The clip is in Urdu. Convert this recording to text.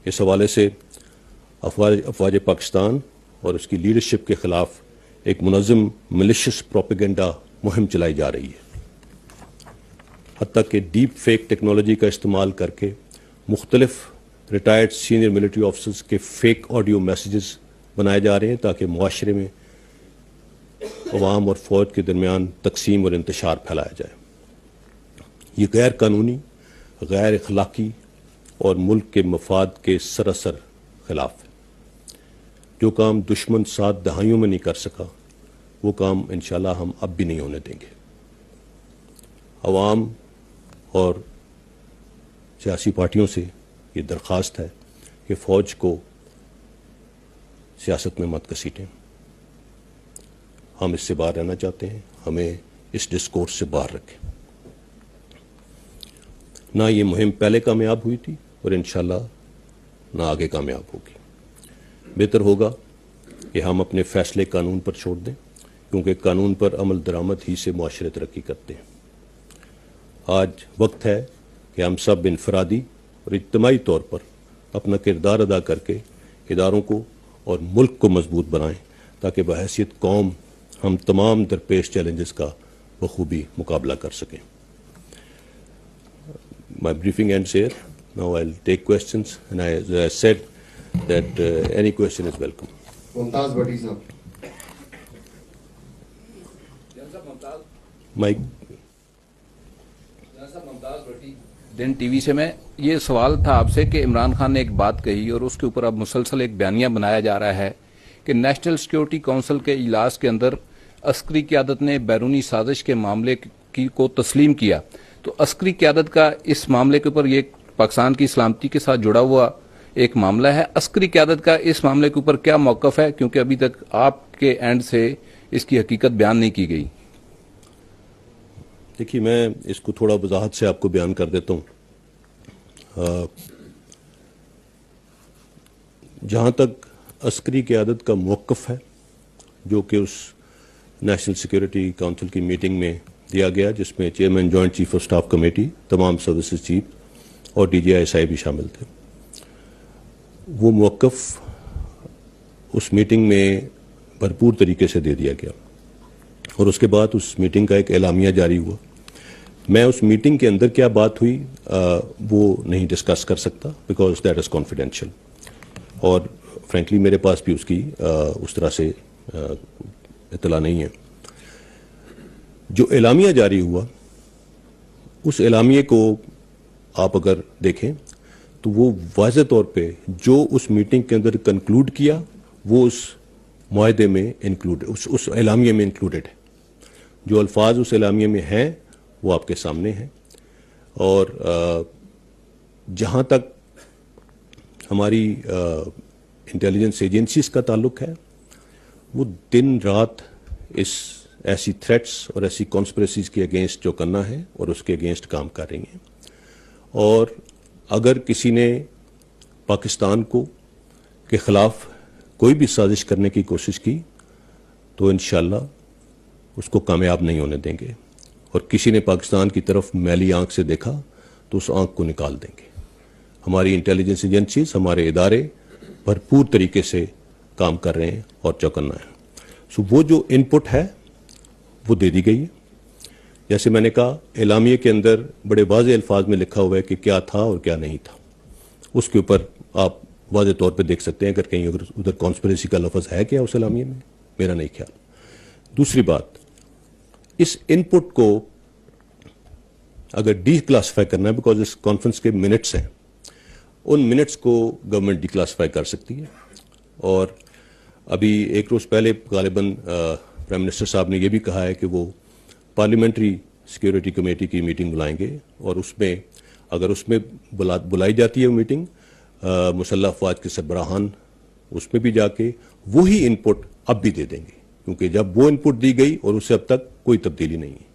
اس حوالے سے افواج پاکستان اور اس کی لیڈرشپ کے خلاف ایک منظم ملیشس پروپیگنڈا مہم چلائی جا رہی ہے، حتیٰ کہ ڈیپ فیک ٹیکنالوجی کا استعمال کر کے مختلف ریٹائرڈ سینئر ملٹری آفیسرز کے فیک آڈیو میسیجز بنائے جا رہے ہیں تاکہ معاشرے میں عوام اور فوج کے درمیان تقسیم اور انتشار پھیلایا جائے۔ یہ غیر قانونی، غیر اخلاقی اور ملک کے مفاد کے سراسر خلاف ہے۔ جو کام دشمن 7 دہائیوں میں نہیں کر سکا وہ کام انشاءاللہ ہم اب بھی نہیں ہونے دیں گے۔ عوام اور سیاسی پارٹیوں سے یہ درخواست ہے کہ فوج کو سیاست میں مت گھسیٹیں۔ ہم اس سے باہر رہنا چاہتے ہیں، ہمیں اس ڈسکورس سے باہر رکھیں۔ نہ یہ مہم پہلے کامیاب ہوئی تھی اور انشاءاللہ نہ آگے کامیاب ہوگی۔ بہتر ہوگا کہ ہم اپنے فیصلے قانون پر چھوڑ دیں، کیونکہ قانون پر عمل درآمد ہی سے معاشرے ترقی کرتے ہیں۔ آج وقت ہے کہ ہم سب انفرادی اور اجتماعی طور پر اپنا کردار ادا کر کے اداروں کو اور ملک کو مضبوط بنائیں تاکہ بحیثیت قوم ہم تمام درپیش چیلنجز کا بخوبی مقابلہ کر سکیں۔ My briefing ends here. Now I'll take questions, and as I said that any question is welcome. ممتاز بھٹی صاحب۔ Mike. ممتاز بھٹی دن ٹی وی سے میں یہ سوال تھا آپ سے کہ عمران خان نے ایک بات کہی اور اس کے اوپر اب مسلسل ایک بیانیہ بنایا جا رہا ہے کہ نیشنل سیکیورٹی کونسل کے اجلاس کے اندر عسکری قیادت نے بیرونی سازش کے معاملے کو تسلیم کیا، تو عسکری قیادت کا اس معاملے کے اوپر یہ پاکستان کی سلامتی کے ساتھ جڑا ہوا ایک معاملہ ہے، عسکری قیادت کا اس معاملے کے اوپر کیا موقف ہے؟ کیونکہ ابھی تک آپ کے اینڈ سے اس کی حقیقت بیان نہیں کی گئی۔ دیکھیے، میں اس کو تھوڑا وضاحت سے آپ کو بیان کر دیتا ہوں۔ جہاں تک عسکری قیادت کا موقف ہے جو کہ اس نیشنل سیکیورٹی کونسل کی میٹنگ میں دیا گیا، جس میں chairman joint chief of staff committee, تمام سروسز چیف اور D G I S I بھی شامل تھے، وہ موقف اس میٹنگ میں بھرپور طریقے سے دے دیا گیا اور اس کے بعد اس میٹنگ کا ایک اعلامیہ جاری ہوا۔ میں اس میٹنگ کے اندر کیا بات ہوئی وہ نہیں ڈسکس کر سکتا بیکاز دیٹ از کانفیڈینشیل، اور فرینکلی میرے پاس بھی اس کی اس طرح سے اطلاع نہیں ہے۔ جو اعلامیہ جاری ہوا، اس اعلامیے کو آپ اگر دیکھیں تو وہ واضح طور پہ جو اس میٹنگ کے اندر کنکلوڈ کیا وہ اس معاہدے میں انکلوڈ، اس اعلامیے میں انکلوڈڈ ہے۔ جو الفاظ اس اعلامیے میں ہیں وہ آپ کے سامنے ہیں، اور جہاں تک ہماری انٹیلیجنس ایجنسیز کا تعلق ہے، وہ دن رات اس ایسی تھریٹس اور ایسی کانسپریسیز کے اگینسٹ جو کرنا ہے اور اس کے اگینسٹ کام کر رہی ہیں، اور اگر کسی نے پاکستان کے خلاف کوئی بھی سازش کرنے کی کوشش کی تو انشاءاللہ اس کو کامیاب نہیں ہونے دیں گے، اور کسی نے پاکستان کی طرف میلی آنکھ سے دیکھا تو اس آنکھ کو نکال دیں گے۔ ہماری انٹیلیجنس ایجنسیز، ہمارے ادارے بھرپور طریقے سے کام کر رہے ہیں اور چوکنا ہے۔ سو وہ جو ان پٹ ہے وہ دے دی گئی ہے۔ جیسے میں نے کہا، اعلامیے کے اندر بڑے واضح الفاظ میں لکھا ہوا ہے کہ کیا تھا اور کیا نہیں تھا، اس کے اوپر آپ واضح طور پہ دیکھ سکتے ہیں اگر کہیں ادھر کانسپریسی کا لفظ ہے کیا اس اعلامیے میں، میرا نہیں خیال۔ دوسری بات، اس ان پٹ کو اگر ڈی کلاسیفائی کرنا ہے، بیکاز اس کانفرنس کے منٹس ہیں، ان منٹس کو گورنمنٹ ڈی کلاسیفائی کر سکتی ہے، اور ابھی ایک روز پہلے غالباً پرائم منسٹر صاحب نے یہ بھی کہا ہے کہ وہ پارلیمنٹری سیکیورٹی کمیٹی کی میٹنگ بلائیں گے، اور اس میں اگر اس میں بلائی جاتی ہے وہ میٹنگ، مسلح افواج کے سربراہان اس میں بھی جا کے وہی ان پٹ اب بھی دے دیں گے، کیونکہ جب وہ ان پٹ دی گئی اور اس سے اب تک کوئی تبدیلی نہیں ہے۔